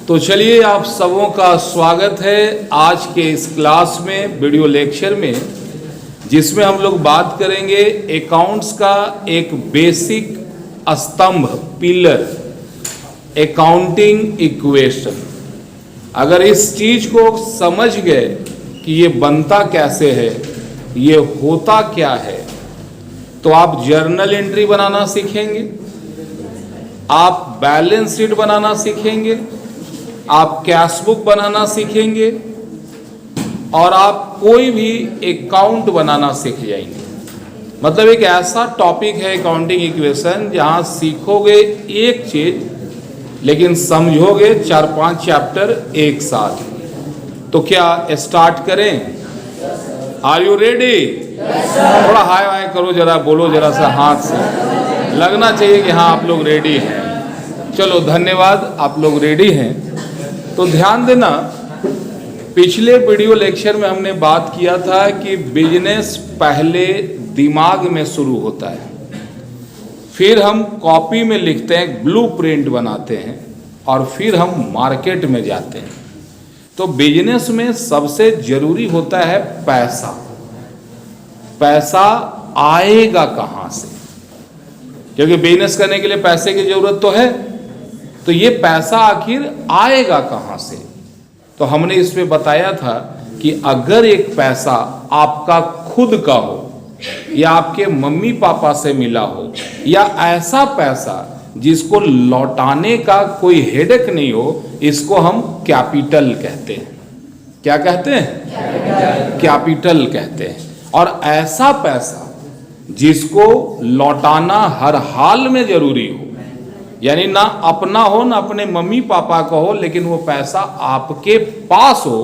तो चलिए आप सबों का स्वागत है आज के इस क्लास में, वीडियो लेक्चर में, जिसमें हम लोग बात करेंगे अकाउंट्स का एक बेसिक स्तंभ, पिलर, अकाउंटिंग इक्वेशन। अगर इस चीज को समझ गए कि ये बनता कैसे है, ये होता क्या है, तो आप जर्नल एंट्री बनाना सीखेंगे, आप बैलेंस शीट बनाना सीखेंगे, आप कैश बुक बनाना सीखेंगे और आप कोई भी अकाउंट बनाना सीख जाएंगे। मतलब एक ऐसा टॉपिक है अकाउंटिंग इक्वेशन जहां सीखोगे एक चीज लेकिन समझोगे 4-5 चैप्टर एक साथ। तो क्या स्टार्ट करें? Are you ready? थोड़ा हाय हाय करो, जरा बोलो जरा सा हाथ से, लगना चाहिए कि हाँ आप लोग रेडी हैं। चलो धन्यवाद, आप लोग रेडी हैं। तो ध्यान देना, पिछले वीडियो लेक्चर में हमने बात किया था कि बिजनेस पहले दिमाग में शुरू होता है, फिर हम कॉपी में लिखते हैं, ब्लूप्रिंट बनाते हैं और फिर हम मार्केट में जाते हैं। तो बिजनेस में सबसे जरूरी होता है पैसा। पैसा आएगा कहाँ से? क्योंकि बिजनेस करने के लिए पैसे की जरूरत तो है, तो ये पैसा आखिर आएगा कहाँ से? तो हमने इसमें बताया था कि अगर एक पैसा आपका खुद का हो या आपके मम्मी पापा से मिला हो या ऐसा पैसा जिसको लौटाने का कोई हेडेक नहीं हो, इसको हम कैपिटल कहते हैं। क्या कहते हैं? कैपिटल कहते हैं। और ऐसा पैसा जिसको लौटाना हर हाल में जरूरी हो, यानी ना अपना हो ना अपने मम्मी पापा का हो, लेकिन वो पैसा आपके पास हो,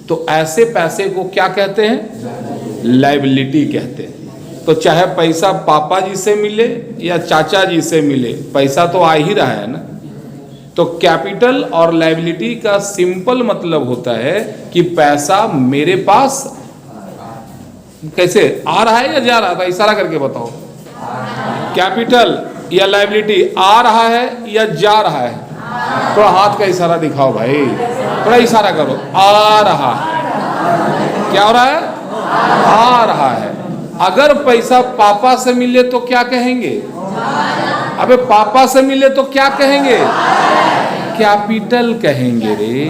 तो ऐसे पैसे को क्या कहते हैं? लायबिलिटी कहते हैं। तो चाहे पैसा पापा जी से मिले या चाचा जी से मिले, पैसा तो आ ही रहा है ना। तो कैपिटल और लायबिलिटी का सिंपल मतलब होता है कि पैसा मेरे पास कैसे आ रहा है या जा रहा है? इशारा करके बताओ। कैपिटल या लायबिलिटी आ रहा है या जा रहा है? थोड़ा हाथ का इशारा दिखाओ भाई, थोड़ा इशारा करो। आ रहा है। क्या हो रहा है? आ रहा है। अगर पैसा पापा से मिले तो क्या कहेंगे? अबे पापा से मिले तो क्या कहेंगे? कैपिटल कहेंगे रे।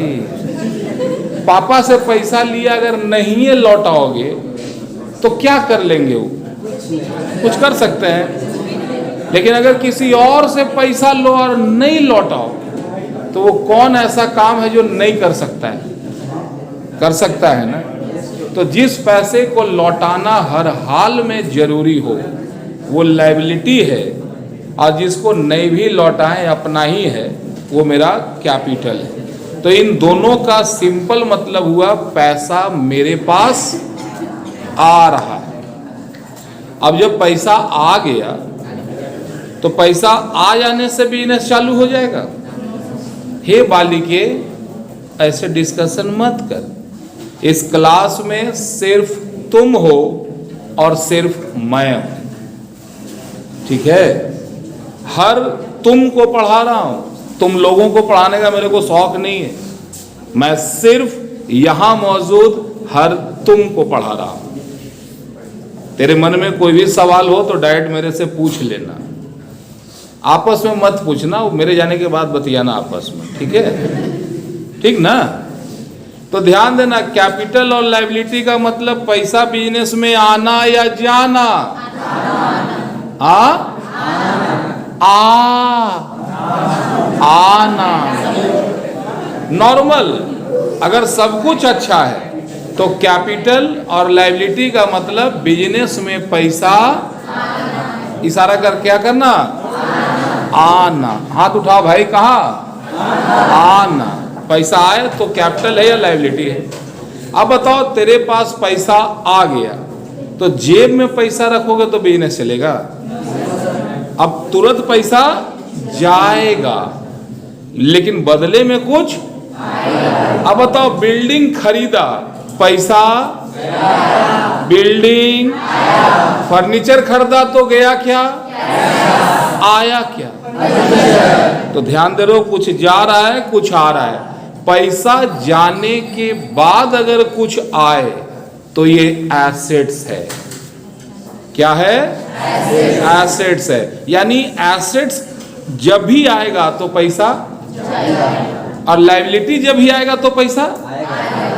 पापा से पैसा लिया अगर नहीं है लौटाओगे तो क्या कर लेंगे? वो कुछ कर सकते हैं, लेकिन अगर किसी और से पैसा लो और नहीं लौटाओ तो वो कौन ऐसा काम है जो नहीं कर सकता है? कर सकता है ना। तो जिस पैसे को लौटाना हर हाल में जरूरी हो वो लायबिलिटी है, और जिसको नहीं भी लौटाएं अपना ही है, वो मेरा कैपिटल है। तो इन दोनों का सिंपल मतलब हुआ पैसा मेरे पास आ रहा है। अब जब पैसा आ गया तो पैसा आ जाने से बिजनेस चालू हो जाएगा। हे बालिके, ऐसे डिस्कशन मत कर। इस क्लास में सिर्फ तुम हो और सिर्फ मैं हूं, ठीक है? हर तुम को पढ़ा रहा हूं, तुम लोगों को पढ़ाने का मेरे को शौक नहीं है। मैं सिर्फ यहां मौजूद हर तुम को पढ़ा रहा हूं। तेरे मन में कोई भी सवाल हो तो डायरेक्ट मेरे से पूछ लेना, आपस में मत पूछना, वो मेरे जाने के बाद बतियाना आपस में, ठीक है? ठीक ना? तो ध्यान देना, कैपिटल और लायबिलिटी का मतलब पैसा बिजनेस में आना या जाना। आना नॉर्मल। अगर सब कुछ अच्छा है तो कैपिटल और लायबिलिटी का मतलब बिजनेस में पैसा, इशारा कर क्या करना? आना। हाथ उठाओ भाई, कहा? आना। पैसा आए तो कैपिटल है या लायबिलिटी है? अब बताओ, तेरे पास पैसा आ गया तो जेब में पैसा रखोगे तो बिजनेस चलेगा? अब तुरंत पैसा जाएगा लेकिन बदले में कुछ आएगा। अब बताओ, बिल्डिंग खरीदा, पैसा बिल्डिंग, फर्नीचर खरीदा तो गया क्या? आया क्या? तो ध्यान दे रहे हो, कुछ जा रहा है कुछ आ रहा है। पैसा जाने के बाद अगर कुछ आए तो ये एसेट्स है। क्या है? एसेट्स है। यानी एसेट्स जब भी आएगा तो पैसा और लायबिलिटी जब भी आएगा तो पैसा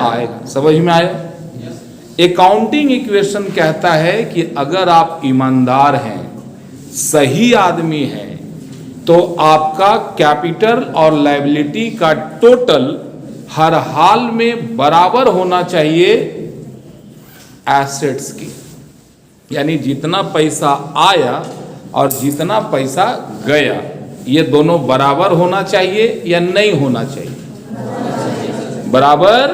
आएगा। समझ में आया? अकाउंटिंग इक्वेशन कहता है कि अगर आप ईमानदार हैं, सही आदमी हैं, तो आपका कैपिटल और लायबिलिटी का टोटल हर हाल में बराबर होना चाहिए एसेट्स की। यानी जितना पैसा आया और जितना पैसा गया, ये दोनों बराबर होना चाहिए या नहीं होना चाहिए? बराबर?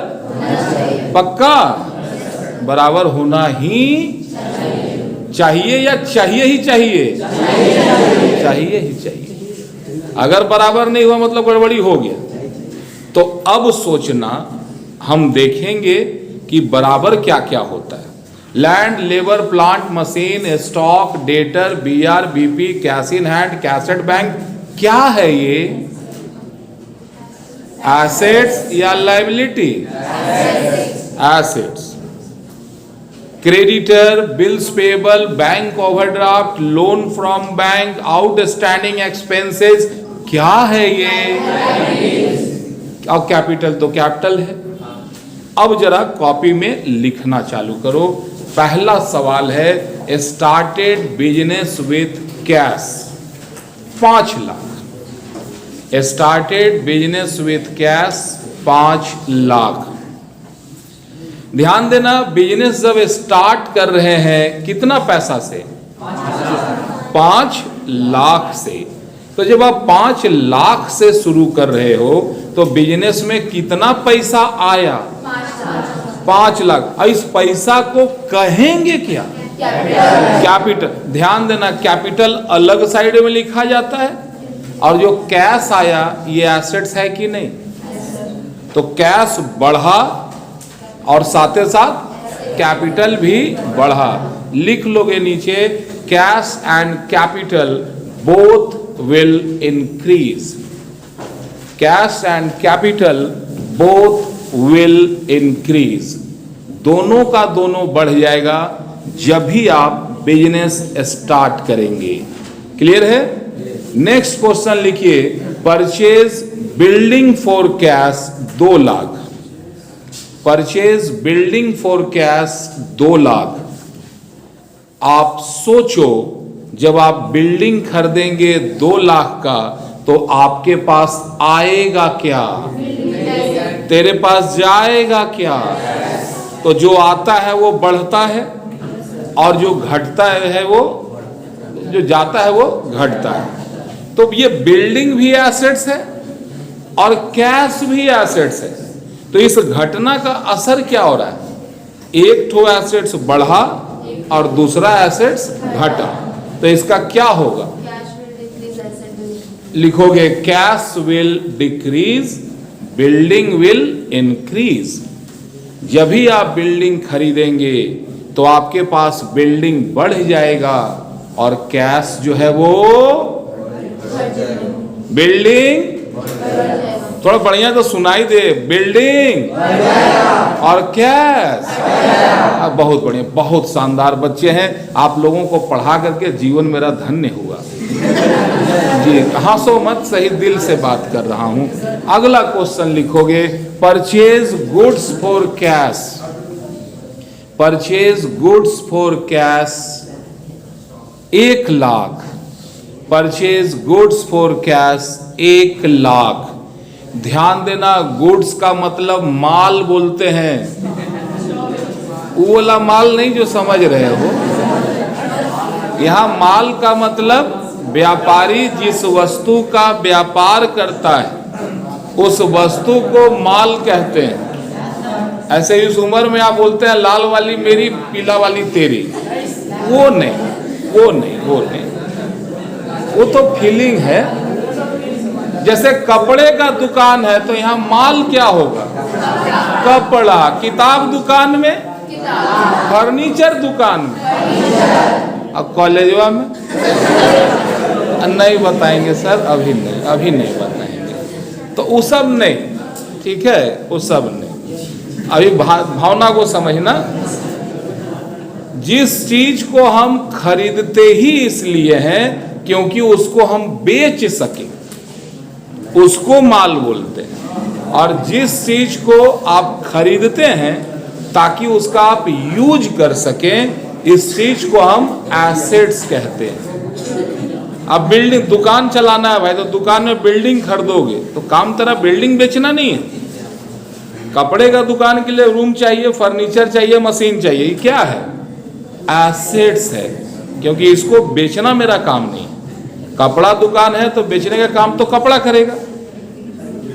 पक्का? बराबर होना ही चाहिए या चाहिए ही चाहिए? चाहिए ही चाहिए। अगर बराबर नहीं हुआ मतलब गड़बड़ी हो गया। तो अब सोचना, हम देखेंगे कि बराबर क्या क्या होता है। Land, labour, plant, machine, stock, debtor, BR, BP, cash in hand, cash at bank, क्या है ये? एसेट्स या liability? Assets. Creditor, bills payable, bank overdraft, loan from bank, outstanding expenses, क्या है ये? और कैपिटल तो कैपिटल है। अब जरा कॉपी में लिखना चालू करो। पहला सवाल है, started business with cash 5 lakh. Started business with cash 5 lakh. ध्यान देना, बिजनेस जब स्टार्ट कर रहे हैं कितना पैसा से? 5 लाख से। तो जब आप 5 लाख से शुरू कर रहे हो तो बिजनेस में कितना पैसा आया? 5 लाख। और इस पैसा को कहेंगे क्या? कैपिटल। ध्यान देना, कैपिटल अलग साइड में लिखा जाता है और जो कैश आया ये एसेट्स है कि नहीं? तो कैश बढ़ा और साथ ही साथ कैपिटल भी बढ़ा। लिख लोगे नीचे, cash and capital both will increase. Cash and capital both will increase. दोनों का दोनों बढ़ जाएगा जब भी आप बिजनेस स्टार्ट करेंगे। क्लियर है? नेक्स्ट क्वेश्चन लिखिए, purchase building for cash 2 lakh. Purchase building for cash 2 lakh. आप सोचो, जब आप बिल्डिंग खरीदेंगे 2 लाख का तो आपके पास आएगा क्या? तेरे पास जाएगा क्या? तो जो आता है वो बढ़ता है और जो घटता है वो, जो जाता है वो घटता है। तो ये बिल्डिंग भी एसेट्स है और कैश भी एसेट्स है। तो इस घटना का असर क्या हो रहा है? एक ठो एसेट्स बढ़ा और दूसरा एसेट्स घटा। तो इसका क्या होगा? लिखोगे, cash will decrease, building will increase. जब भी आप बिल्डिंग खरीदेंगे तो आपके पास बिल्डिंग बढ़ जाएगा और कैश जो है वो बिल्डिंग, थोड़ा बढ़िया तो सुनाई दे, बिल्डिंग और कैश। बहुत बढ़िया, बहुत शानदार बच्चे हैं। आप लोगों को पढ़ा करके जीवन मेरा धन्य हुआ जी। हंसो मत, सही दिल से बात कर रहा हूं। अगला क्वेश्चन लिखोगे, purchase goods for cash. Purchase goods for cash 1 lakh. Purchase goods for cash 1 lakh. ध्यान देना, गुड्स का मतलब माल बोलते हैं, वो वाला माल नहीं जो समझ रहे हो। यहां माल का मतलब व्यापारी जिस वस्तु का व्यापार करता है उस वस्तु को माल कहते हैं। ऐसे इस उम्र में आप बोलते हैं लाल वाली मेरी, पीला वाली तेरी, वो नहीं, वो नहीं, वो नहीं, वो तो फीलिंग है। जैसे कपड़े का दुकान है तो यहाँ माल क्या होगा? कपड़ा। किताब दुकान में, फर्नीचर दुकान में, अब कॉलेजवा में नहीं बताएंगे सर, अभी नहीं, अभी नहीं बताएंगे। तो वो सब नहीं, ठीक है, वो सब ने। अभी भावना को समझना, जिस चीज को हम खरीदते ही इसलिए हैं क्योंकि उसको हम बेच सके, उसको माल बोलते हैं। और जिस चीज को आप खरीदते हैं ताकि उसका आप यूज कर सकें, इस चीज को हम एसेट्स कहते हैं। अब बिल्डिंग, दुकान चलाना है भाई, तो दुकान में बिल्डिंग खरीदोगे तो काम तेरा बिल्डिंग बेचना नहीं है। कपड़े का दुकान के लिए रूम चाहिए, फर्नीचर चाहिए, मशीन चाहिए, ये क्या है? एसेट्स है, क्योंकि इसको बेचना मेरा काम नहीं। कपड़ा दुकान है तो बेचने का काम तो कपड़ा करेगा,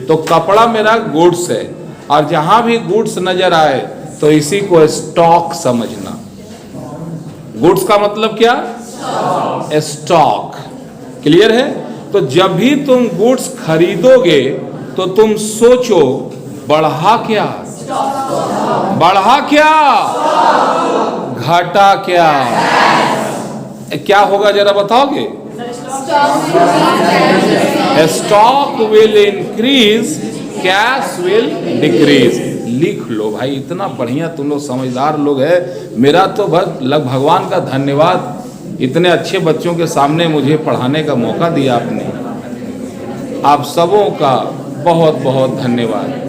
तो कपड़ा मेरा गुड्स है। और जहां भी गुड्स नजर आए तो इसी को स्टॉक समझना। गुड्स का मतलब क्या? स्टॉक। क्लियर है? तो जब भी तुम गुड्स खरीदोगे तो तुम सोचो, बढ़ा क्या, बढ़ा क्या, घटा क्या, क्या होगा जरा बताओगे? Stock will increase, cash will decrease. लिख लो भाई, इतना बढ़िया तुम लोग समझदार लोग है। मेरा तो भगवान का धन्यवाद, इतने अच्छे बच्चों के सामने मुझे पढ़ाने का मौका दिया आपने। आप सबों का बहुत बहुत धन्यवाद।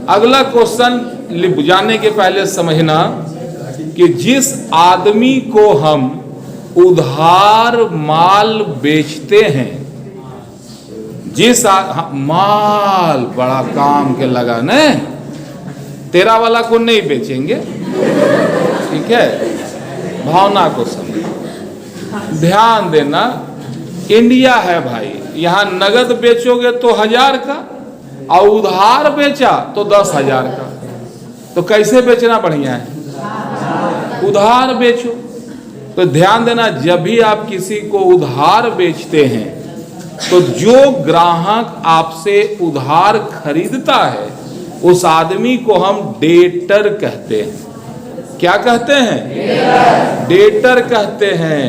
अगला क्वेश्चन जाने के पहले समझना कि जिस आदमी को हम उधार माल बेचते हैं, माल बड़ा काम के लगा न, तेरा वाला को नहीं बेचेंगे, ठीक है? भावना को समझ, ध्यान देना। इंडिया है भाई, यहाँ नगद बेचोगे तो 1000 का, और उधार बेचा तो 10,000 का। तो कैसे बेचना बढ़िया है? उधार बेचो। तो ध्यान देना, जब भी आप किसी को उधार बेचते हैं तो जो ग्राहक आपसे उधार खरीदता है उस आदमी को हम डेटर कहते हैं। क्या कहते हैं? डेटर कहते हैं।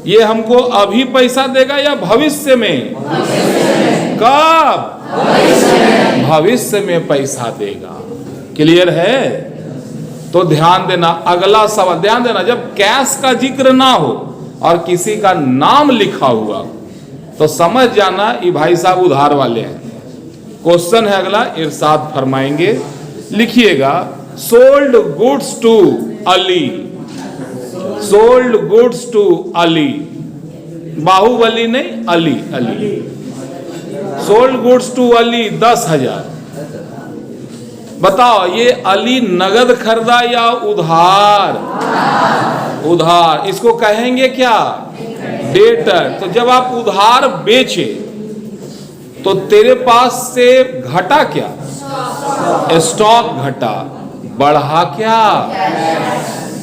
ये हमको अभी पैसा देगा या भविष्य में? कब? भविष्य में पैसा देगा। क्लियर है? तो ध्यान देना, अगला सवाल ध्यान देना, जब कैश का जिक्र ना हो और किसी का नाम लिखा हुआ तो समझ जाना ये भाई साहब उधार वाले हैं। क्वेश्चन है अगला, इरशाद फरमाएंगे, लिखिएगा, sold goods to Ali, sold goods to Ali, Baahubali नहीं, Ali, Ali, sold goods to Ali 10,000। बताओ ये अली नगद खरीदा या उधार? उधार। इसको कहेंगे क्या? डेटर। तो जब आप उधार बेचे तो तेरे पास से घटा क्या? स्टॉक घटा। बढ़ा क्या?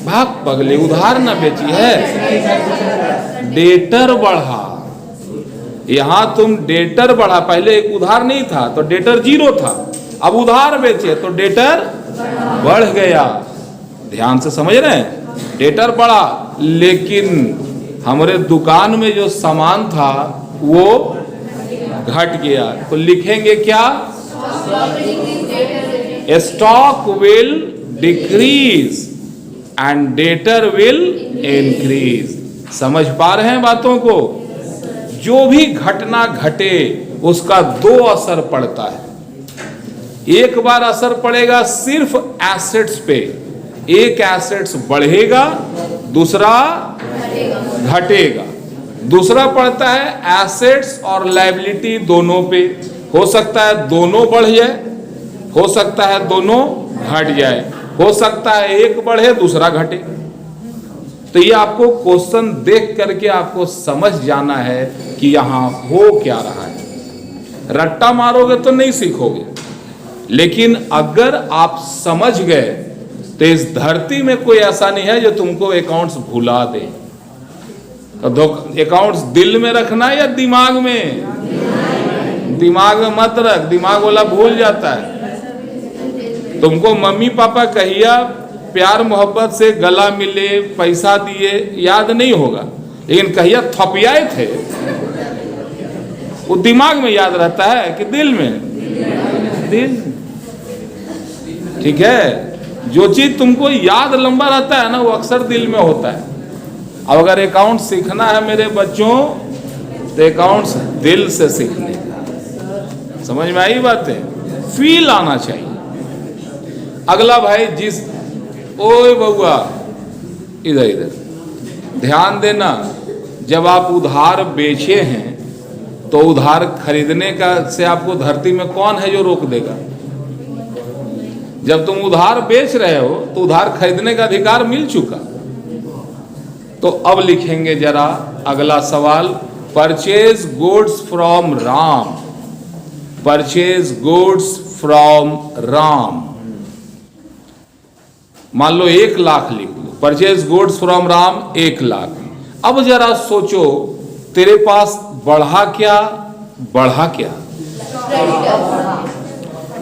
भाग पगले, उधार ना बेची है, डेटर बढ़ा। यहां तुम डेटर बढ़ा, पहले एक उधार नहीं था तो डेटर 0 था, अब उधार बेचे तो डेटर बढ़ गया। ध्यान से समझ रहे हैं? डेटर बढ़ा, लेकिन हमारे दुकान में जो सामान था वो घट गया। तो लिखेंगे क्या? Stock will decrease and debtor will increase. समझ पा रहे हैं बातों को? जो भी घटना घटे उसका 2 असर पड़ता है। एक बार असर पड़ेगा सिर्फ एसेट्स पे, एक एसेट्स बढ़ेगा, दूसरा घटेगा। दूसरा पड़ता है एसेट्स और लायबिलिटी दोनों पे। हो सकता है दोनों बढ़ जाए, हो सकता है दोनों घट जाए, हो सकता है एक बढ़े दूसरा घटे। तो ये आपको क्वेश्चन देख करके आपको समझ जाना है कि यहां हो क्या रहा है। रट्टा मारोगे तो नहीं सीखोगे, लेकिन अगर आप समझ गए तो इस धरती में कोई ऐसा नहीं है जो तुमको अकाउंट्स भुला दे। तो अकाउंट्स दिल में रखना या दिमाग में? दिमाग में मत रख, दिमाग वाला भूल जाता है। तुमको मम्मी पापा कहिया प्यार मोहब्बत से गला मिले, पैसा दिए, याद नहीं होगा, लेकिन कहिया थपियाए थे वो दिमाग में याद रहता है कि दिल में? दिल। ठीक है, जो चीज तुमको याद लंबा रहता है ना वो अक्सर दिल में होता है। अब अगर अकाउंट सीखना है मेरे बच्चों तो अकाउंट्स दिल से सीखने का, समझ में आई बातें, फील आना चाहिए। अगला भाई जिस, ओए बउआ इधर इधर ध्यान देना, जब आप उधार बेचे हैं तो उधार खरीदने का से आपको धरती में कौन है जो रोक देगा? जब तुम उधार बेच रहे हो तो उधार खरीदने का अधिकार मिल चुका। तो अब लिखेंगे जरा अगला सवाल, purchase goods from Ram, purchase goods from Ram. मान लो 1 लाख लिख लो, purchase goods from Ram 1 lakh. अब जरा सोचो तेरे पास बढ़ा क्या, बढ़ा क्या?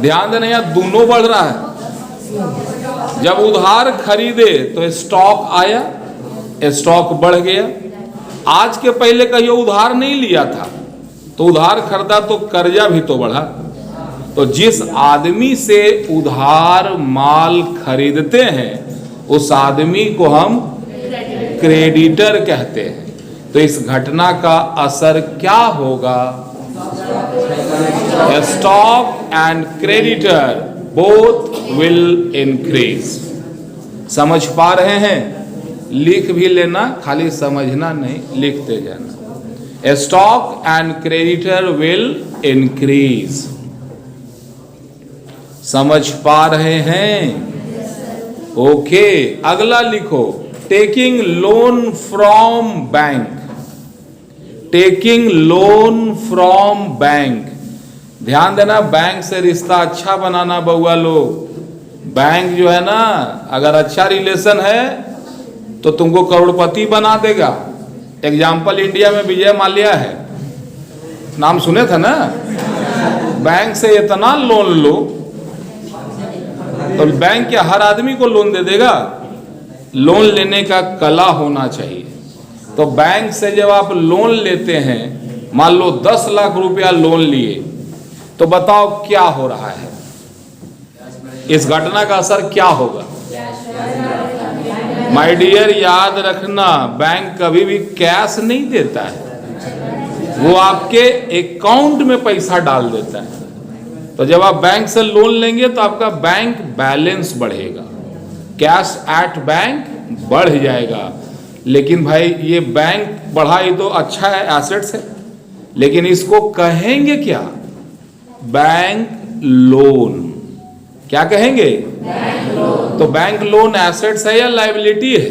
ध्यान देना यार, दोनों बढ़ रहा है। जब उधार खरीदे तो स्टॉक आया, स्टॉक बढ़ गया। आज के पहले कहियो उधार नहीं लिया था तो उधार खरीदा तो कर्जा भी तो बढ़ा। तो जिस आदमी से उधार माल खरीदते हैं उस आदमी को हम क्रेडिटर कहते हैं। तो इस घटना का असर क्या होगा? Stock and creditor both will increase. समझ पा रहे हैं? लिख भी लेना, खाली समझना नहीं, लिखते जाना। Stock and creditor will increase. समझ पा रहे हैं? ओके, अगला लिखो, taking loan from bank, taking loan from bank. ध्यान देना, बैंक से रिश्ता अच्छा बनाना बउआ लोग। बैंक जो है ना, अगर अच्छा रिलेशन है तो तुमको करोड़पति बना देगा। एग्जाम्पल इंडिया में विजय माल्या है, नाम सुने थे ना। बैंक से इतना लोन लो तो बैंक क्या हर आदमी को लोन दे देगा? लोन लेने का कला होना चाहिए। तो बैंक से जब आप लोन लेते हैं, मान लो 10 लाख रुपया लोन लिए, तो बताओ क्या हो रहा है? इस घटना का असर क्या होगा? माय डियर, याद रखना, बैंक कभी भी कैश नहीं देता है, वो आपके अकाउंट में पैसा डाल देता है। तो जब आप बैंक से लोन लेंगे तो आपका बैंक बैलेंस बढ़ेगा, कैश एट बैंक बढ़ जाएगा। लेकिन भाई ये बैंक बढ़ा, ये तो अच्छा है, एसेट्स है, लेकिन इसको कहेंगे क्या? Bank loan. क्या कहेंगे? Bank loan. तो बैंक लोन एसेट्स है या लायबिलिटी है?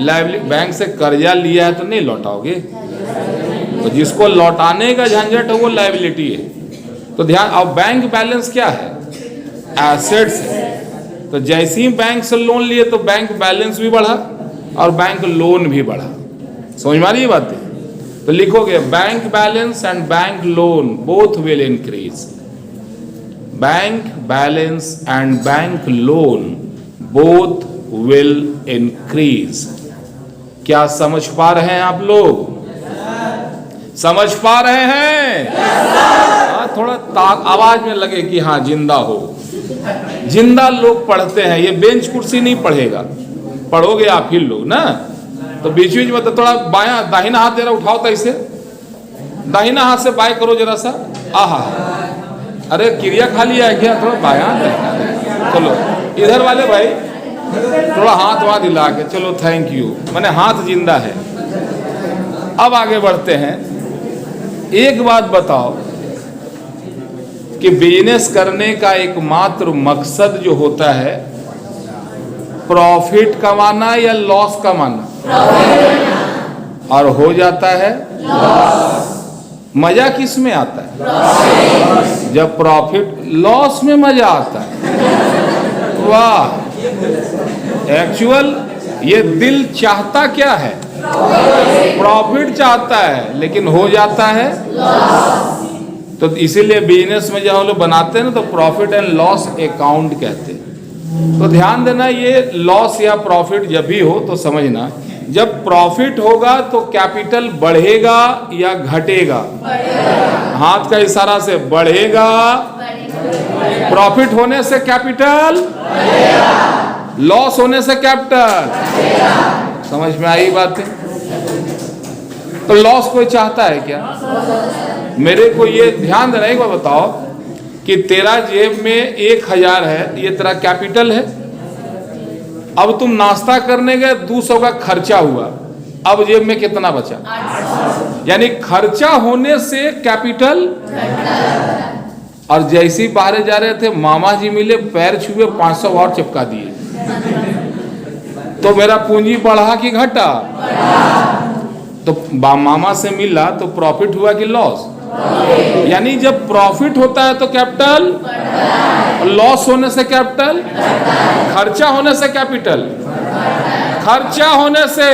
लायबिलिटी। बैंक से कर्जा लिया है तो नहीं लौटाओगे, तो जिसको लौटाने का झंझट है वो लायबिलिटी है। तो ध्यान, अब बैंक बैलेंस क्या है? एसेट्स है। तो जैसे ही बैंक से लोन लिए तो बैंक बैलेंस भी बढ़ा और बैंक लोन भी बढ़ा। समझ में आ रही है बातें? तो लिखोगे bank balance and bank loan both will increase. Bank balance and bank loan both will increase. क्या समझ पा रहे हैं आप लोग? समझ पा रहे हैं? थोड़ा आवाज में लगे कि हाँ जिंदा हो। जिंदा लोग पढ़ते हैं, ये बेंच कुर्सी नहीं पढ़ेगा, पढ़ोगे आप ही लोग ना। तो बीच बीच में तो थोड़ा बायां दाहिना हाथ जरा उठाओ, तो ऐसे दाहिना हाथ से बाएं करो जरा सा। आहा, अरे क्रिया खा लिया है क्या? थोड़ा बायां। चलो इधर वाले भाई थोड़ा हाथ वहां दिला के, चलो थैंक यू, मैंने हाथ जिंदा है। अब आगे बढ़ते हैं। एक बात बताओ कि बिजनेस करने का एकमात्र मकसद जो होता है, प्रॉफिट कमाना या लॉस कमाना? और हो जाता है लॉस। मजा किस में आता है? जब प्रॉफिट, लॉस में मजा आता है। वाह, एक्चुअल ये दिल चाहता क्या है? प्रॉफिट चाहता है, लेकिन हो जाता है लॉस। तो इसीलिए बिजनेस में जब हम लोग बनाते हैं ना तो प्रॉफिट एंड लॉस अकाउंट कहते हैं। तो ध्यान देना, ये लॉस या प्रॉफिट जब भी हो तो समझना, जब प्रॉफिट होगा तो कैपिटल बढ़ेगा या घटेगा? हाथ का इशारा से बढ़ेगा प्रॉफिट होने से कैपिटल, लॉस होने से कैपिटल। समझ में आई बातें? तो लॉस कोई चाहता है क्या? मेरे को ये ध्यान देना, एक बार बताओ कि तेरा जेब में 1000 है, ये तेरा कैपिटल है। अब तुम नाश्ता करने गए, 200 का खर्चा हुआ, अब जेब में कितना बचा? यानी खर्चा होने से कैपिटल। और जैसे ही बाहर जा रहे थे, मामा जी मिले, पैर छुए, 500 और चिपका दिए, तो मेरा पूंजी बढ़ा कि घटा? तो मामा से मिला तो प्रॉफिट हुआ कि लॉस? यानी जब प्रॉफिट होता है तो कैपिटल, लॉस होने से कैपिटल, खर्चा होने से कैपिटल, खर्चा होने से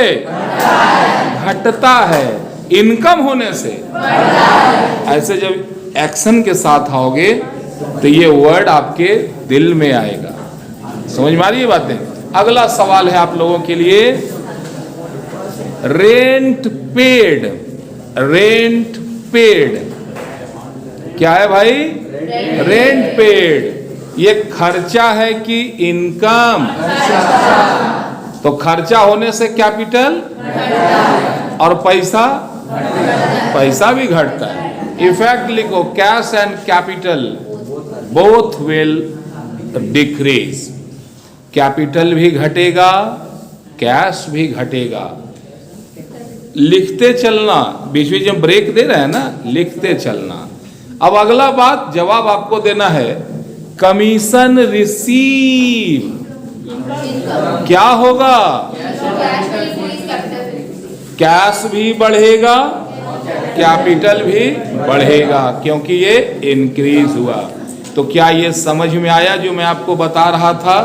घटता है, इनकम होने से। ऐसे जब एक्शन के साथ आओगे तो ये वर्ड आपके दिल में आएगा। समझ में आ रही है बातें? अगला सवाल है आप लोगों के लिए, रेंट पेड। रेंट पेड क्या है भाई? Rent paid. ये खर्चा है कि इनकम? तो खर्चा होने से कैपिटल, और पैसा, पैसा भी घटता है। इफेक्ट लिखो, cash and capital both will decrease. Capital भी घटेगा, कैश भी घटेगा। लिखते चलना, बीच बीच में ब्रेक दे रहे हैं ना, लिखते चलना। अब अगला बात जवाब आपको देना है, कमीशन रिसीव क्या होगा? कैश भी बढ़ेगा, कैपिटल भी बढ़ेगा, क्योंकि ये इंक्रीज हुआ। तो क्या ये समझ में आया जो मैं आपको बता रहा था?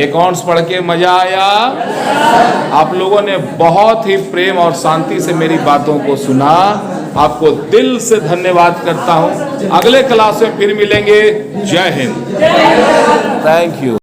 अकाउंट्स पढ़ के मजा आया? आप लोगों ने बहुत ही प्रेम और शांति से मेरी बातों को सुना, आपको दिल से धन्यवाद करता हूं। अगले क्लास में फिर मिलेंगे। जय हिंद, थैंक यू।